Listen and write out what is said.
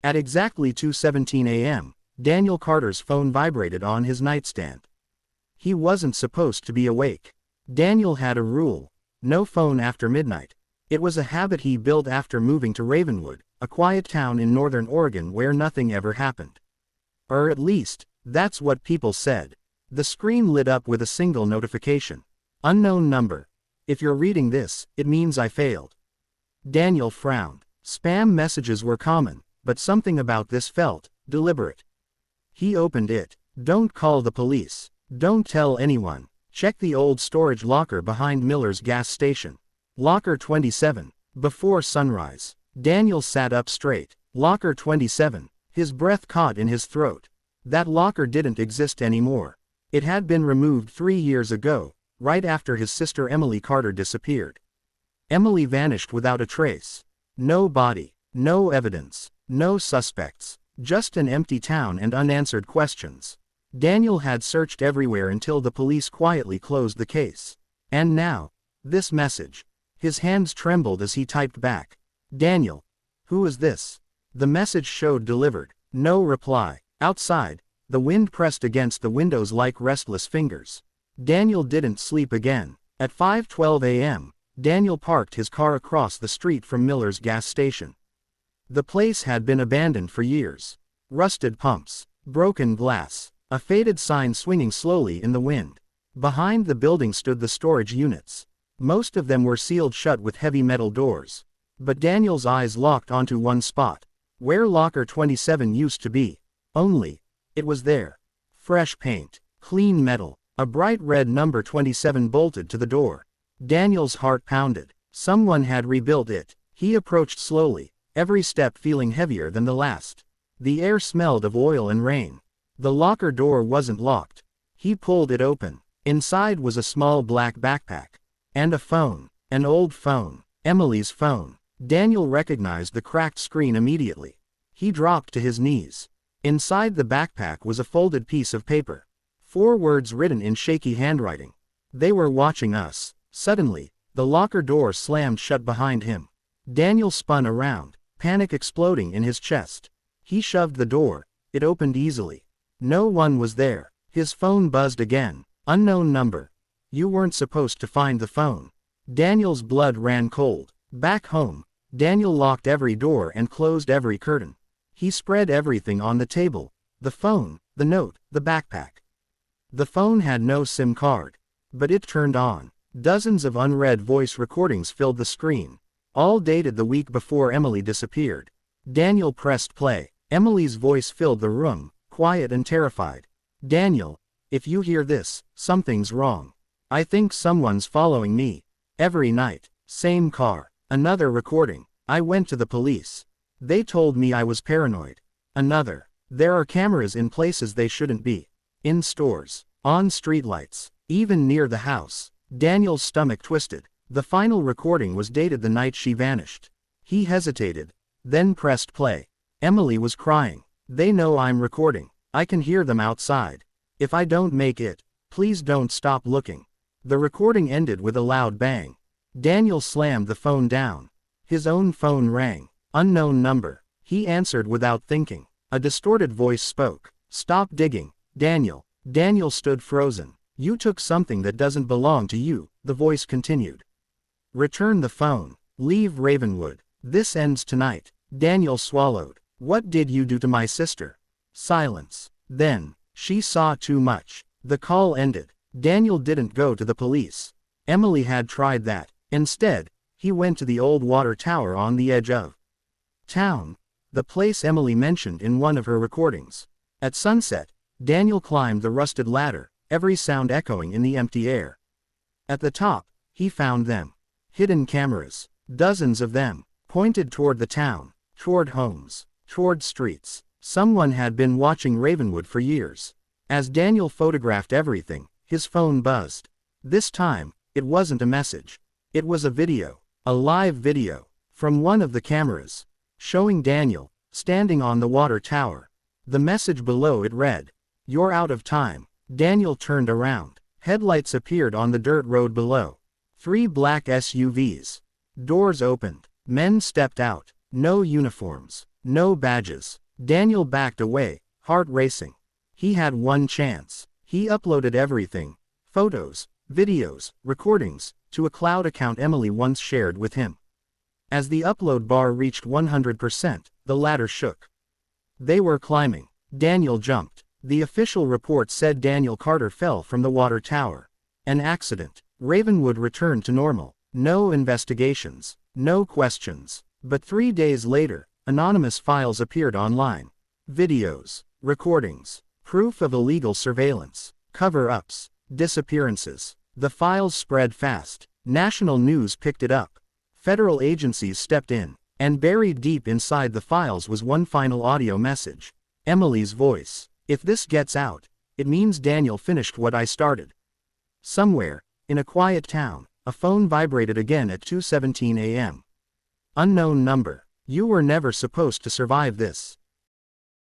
At exactly 2:17 a.m., Daniel Carter's phone vibrated on his nightstand. He wasn't supposed to be awake. Daniel had a rule: no phone after midnight. It was a habit he built after moving to Ravenwood, a quiet town in northern Oregon where nothing ever happened. Or at least, that's what people said. The screen lit up with a single notification. Unknown number. If you're reading this, it means I failed. Daniel frowned. Spam messages were common, but something about this felt deliberate. He opened it. Don't call the police. Don't tell anyone. Check the old storage locker behind Miller's gas station. Locker 27. Before sunrise. Daniel sat up straight. Locker 27. His breath caught in his throat. That locker didn't exist anymore. It had been removed 3 years ago, right after his sister Emily Carter disappeared. Emily vanished without a trace. No body, no evidence, no suspects, just an empty town and unanswered questions. Daniel had searched everywhere until the police quietly closed the case. And now, this message. His hands trembled as he typed back. Daniel. Who is this? The message showed delivered. No reply. Outside, the wind pressed against the windows like restless fingers. Daniel didn't sleep again. At 5:12 a.m., Daniel parked his car across the street from Miller's gas station. The place had been abandoned for years. Rusted pumps, broken glass, a faded sign swinging slowly in the wind. Behind the building stood the storage units. Most of them were sealed shut with heavy metal doors. But Daniel's eyes locked onto one spot, where locker 27 used to be. Only, it was there. Fresh paint, clean metal, a bright red number 27 bolted to the door. Daniel's heart pounded. Someone had rebuilt it. He approached slowly, every step feeling heavier than the last. The air smelled of oil and rain. The locker door wasn't locked. He pulled it open. Inside was a small black backpack. And a phone. An old phone. Emily's phone. Daniel recognized the cracked screen immediately. He dropped to his knees. Inside the backpack was a folded piece of paper. 4 words written in shaky handwriting. They were watching us. Suddenly, the locker door slammed shut behind him. Daniel spun around, panic exploding in his chest. He shoved the door. It opened easily. No one was there. His phone buzzed again. Unknown number. You weren't supposed to find the phone. Daniel's blood ran cold. Back home, Daniel locked every door and closed every curtain. He spread everything on the table. The phone, the note, the backpack. The phone had no SIM card. But it turned on. Dozens of unread voice recordings filled the screen. All dated the week before Emily disappeared. Daniel pressed play. Emily's voice filled the room, quiet and terrified. Daniel, if you hear this, something's wrong. I think someone's following me. Every night. Same car. Another recording. I went to the police. They told me I was paranoid. Another. There are cameras in places they shouldn't be. In stores. On streetlights. Even near the house. Daniel's stomach twisted. The final recording was dated the night she vanished. He hesitated. Then pressed play. Emily was crying. They know I'm recording. I can hear them outside. If I don't make it, please don't stop looking. The recording ended with a loud bang. Daniel slammed the phone down. His own phone rang. Unknown number. He answered without thinking. A distorted voice spoke. Stop digging, Daniel. Daniel stood frozen. You took something that doesn't belong to you, the voice continued. Return the phone. Leave Ravenwood. This ends tonight. Daniel swallowed. What did you do to my sister? Silence. Then, she saw too much. The call ended. Daniel didn't go to the police. Emily had tried that. Instead, he went to the old water tower on the edge of town, the place Emily mentioned in one of her recordings. At sunset, Daniel climbed the rusted ladder, every sound echoing in the empty air. At the top, he found them. Hidden cameras. Dozens of them, pointed toward the town, toward homes, toward streets. Someone had been watching Ravenwood for years. As Daniel photographed everything, his phone buzzed. This time, it wasn't a message. It was a video. A live video. From one of the cameras. Showing Daniel, standing on the water tower. The message below it read, "You're out of time." Daniel turned around. Headlights appeared on the dirt road below. 3 black SUVs. Doors opened. Men stepped out. No uniforms. No badges. Daniel backed away, heart racing. He had one chance. He uploaded everything, photos, videos, recordings, to a cloud account Emily once shared with him. As the upload bar reached 100%, the ladder shook. They were climbing. Daniel jumped. The official report said Daniel Carter fell from the water tower. An accident. Ravenwood returned to normal. No investigations. No questions. But 3 days later, anonymous files appeared online. Videos, recordings, proof of illegal surveillance, cover-ups, disappearances. The files spread fast. National news picked it up. Federal agencies stepped in, and buried deep inside the files was one final audio message. Emily's voice. If this gets out, it means Daniel finished what I started. Somewhere, in a quiet town, a phone vibrated again at 2:17 a.m. Unknown number. You were never supposed to survive this.